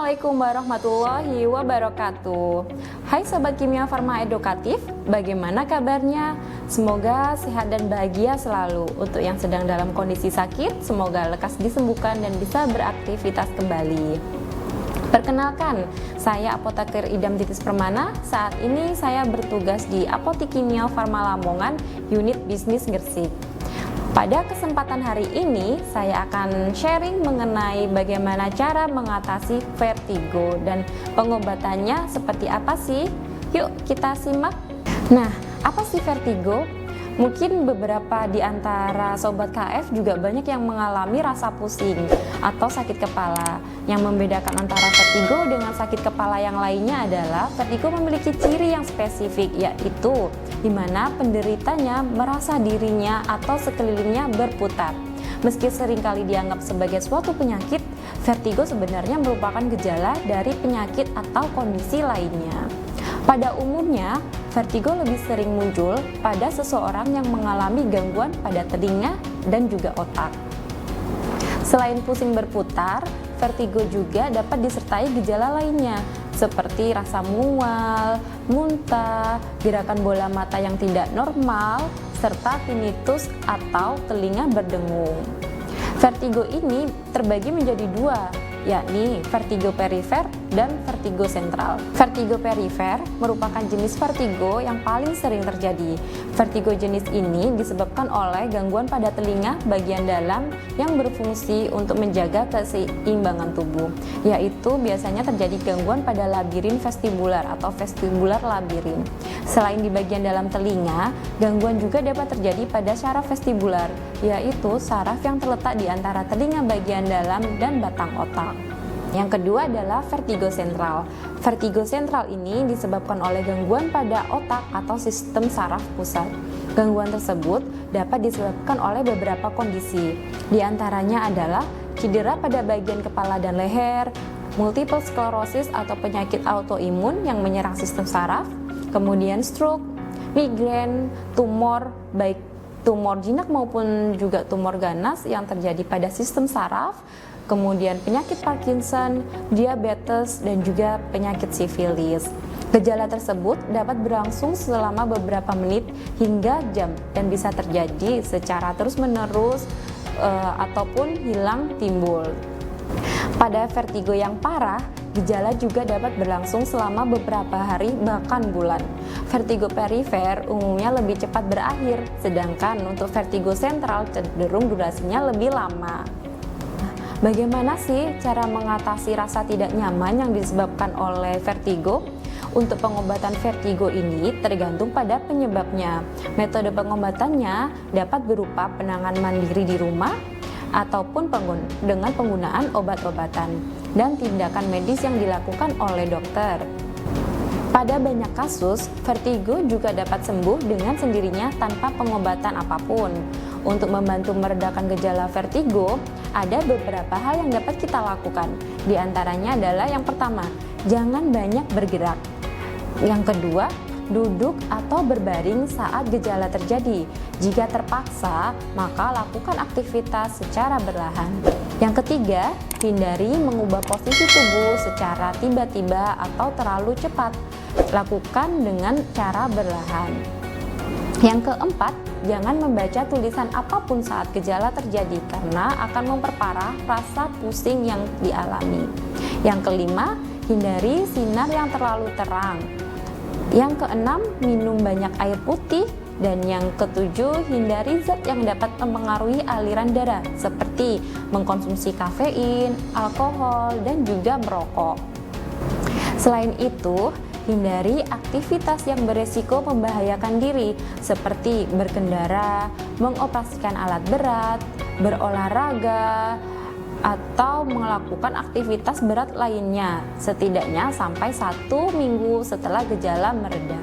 Assalamualaikum warahmatullahi wabarakatuh. Hai Sobat Kimia Farma Edukatif, bagaimana kabarnya? Semoga sehat dan bahagia selalu. Untuk yang sedang dalam kondisi sakit, semoga lekas disembuhkan dan bisa beraktivitas kembali. Perkenalkan, saya Apoteker Idam Titis Permana. Saat ini saya bertugas di Apotik Kimia Farma Lamongan, unit bisnis Gresik. Pada kesempatan hari ini, saya akan sharing mengenai bagaimana cara mengatasi vertigo dan pengobatannya seperti apa sih? Yuk kita simak. Nah, apa sih vertigo? Mungkin beberapa di antara Sobat KF juga banyak yang mengalami rasa pusing atau sakit kepala. Yang membedakan antara vertigo dengan sakit kepala yang lainnya adalah vertigo memiliki ciri yang spesifik, yaitu di mana penderitanya merasa dirinya atau sekelilingnya berputar. Meski seringkali dianggap sebagai suatu penyakit, vertigo sebenarnya merupakan gejala dari penyakit atau kondisi lainnya. Pada umumnya, vertigo lebih sering muncul pada seseorang yang mengalami gangguan pada telinga dan juga otak. Selain pusing berputar, vertigo juga dapat disertai gejala lainnya seperti rasa mual, muntah, gerakan bola mata yang tidak normal, serta tinnitus atau telinga berdengung. Vertigo ini terbagi menjadi dua, yakni vertigo perifer dan vertigo sentral. Vertigo perifer merupakan jenis vertigo yang paling sering terjadi. Vertigo jenis ini disebabkan oleh gangguan pada telinga bagian dalam yang berfungsi untuk menjaga keseimbangan tubuh, yaitu biasanya terjadi gangguan pada labirin vestibular atau vestibular labirin. Selain di bagian dalam telinga, gangguan juga dapat terjadi pada syaraf vestibular, yaitu saraf yang terletak di antara telinga bagian dalam dan batang otak. Yang kedua adalah vertigo sentral. Vertigo sentral ini disebabkan oleh gangguan pada otak atau sistem saraf pusat. Gangguan tersebut dapat disebabkan oleh beberapa kondisi. Di antaranya adalah cedera pada bagian kepala dan leher, multiple sklerosis atau penyakit autoimun yang menyerang sistem saraf, kemudian stroke, migrain, tumor, baik tumor jinak maupun juga tumor ganas yang terjadi pada sistem saraf, kemudian penyakit Parkinson, diabetes, dan juga penyakit sifilis. Gejala tersebut dapat berlangsung selama beberapa menit hingga jam dan bisa terjadi secara terus-menerus ataupun hilang timbul. Pada vertigo yang parah, gejala juga dapat berlangsung selama beberapa hari bahkan bulan. Vertigo perifer umumnya lebih cepat berakhir, sedangkan untuk vertigo sentral cenderung durasinya lebih lama. Bagaimana sih cara mengatasi rasa tidak nyaman yang disebabkan oleh vertigo? Untuk pengobatan vertigo ini tergantung pada penyebabnya. Metode pengobatannya dapat berupa penanganan mandiri di rumah ataupun dengan penggunaan obat-obatan dan tindakan medis yang dilakukan oleh dokter. Pada banyak kasus, vertigo juga dapat sembuh dengan sendirinya tanpa pengobatan apapun. Untuk membantu meredakan gejala vertigo, ada beberapa hal yang dapat kita lakukan. Di antaranya adalah yang pertama, jangan banyak bergerak. Yang kedua, duduk atau berbaring saat gejala terjadi. Jika terpaksa, maka lakukan aktivitas secara berlahan. Yang ketiga, hindari mengubah posisi tubuh secara tiba-tiba atau terlalu cepat. Lakukan dengan cara berlahan. Yang keempat, jangan membaca tulisan apapun saat gejala terjadi karena akan memperparah rasa pusing yang dialami. Yang kelima, hindari sinar yang terlalu terang. Yang keenam, minum banyak air putih. Dan yang ketujuh, hindari zat yang dapat mempengaruhi aliran darah seperti mengkonsumsi kafein, alkohol, dan juga merokok. Selain itu, hindari aktivitas yang beresiko membahayakan diri seperti berkendara, mengoperasikan alat berat, berolahraga, atau melakukan aktivitas berat lainnya setidaknya sampai 1 minggu setelah gejala mereda.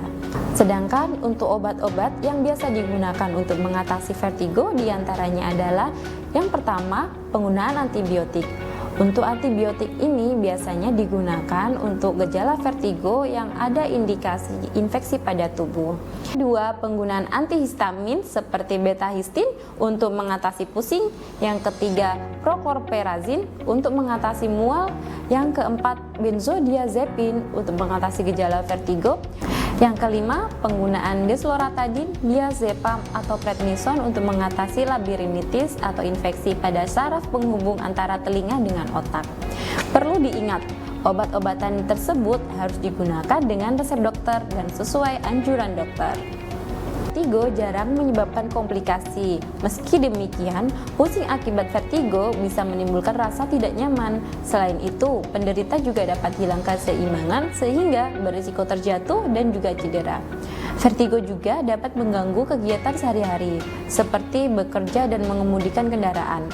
Sedangkan untuk obat-obat yang biasa digunakan untuk mengatasi vertigo diantaranya adalah yang pertama, penggunaan antibiotik. Untuk antibiotik ini biasanya digunakan untuk gejala vertigo yang ada indikasi infeksi pada tubuh. Kedua, penggunaan antihistamin seperti betahistin untuk mengatasi pusing. Yang ketiga, prochlorperazin untuk mengatasi mual. Yang keempat, benzodiazepin untuk mengatasi gejala vertigo. Yang kelima, penggunaan desloratadin, diazepam atau prednison untuk mengatasi labirinitis atau infeksi pada saraf penghubung antara telinga dengan otak. Perlu diingat, obat-obatan tersebut harus digunakan dengan resep dokter dan sesuai anjuran dokter. Vertigo jarang menyebabkan komplikasi. Meski demikian, pusing akibat vertigo bisa menimbulkan rasa tidak nyaman. Selain itu, penderita juga dapat hilang keseimbangan sehingga berisiko terjatuh dan juga cedera. Vertigo juga dapat mengganggu kegiatan sehari-hari, seperti bekerja dan mengemudikan kendaraan.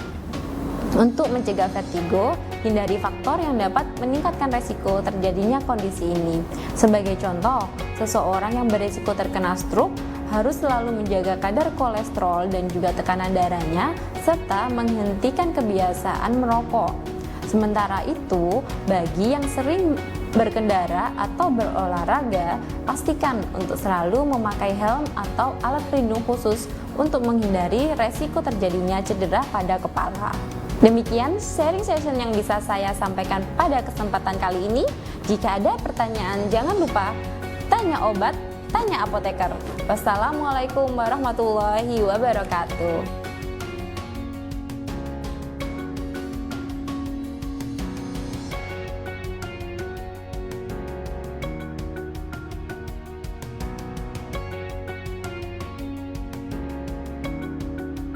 Untuk mencegah vertigo, hindari faktor yang dapat meningkatkan resiko terjadinya kondisi ini. Sebagai contoh, seseorang yang berisiko terkena stroke harus selalu menjaga kadar kolesterol dan juga tekanan darahnya, serta menghentikan kebiasaan merokok. Sementara itu, bagi yang sering berkendara atau berolahraga, pastikan untuk selalu memakai helm atau alat pelindung khusus untuk menghindari resiko terjadinya cedera pada kepala. Demikian sharing session yang bisa saya sampaikan pada kesempatan kali ini. Jika ada pertanyaan, jangan lupa tanya obat, tanya apoteker. Wassalamualaikum warahmatullahi wabarakatuh.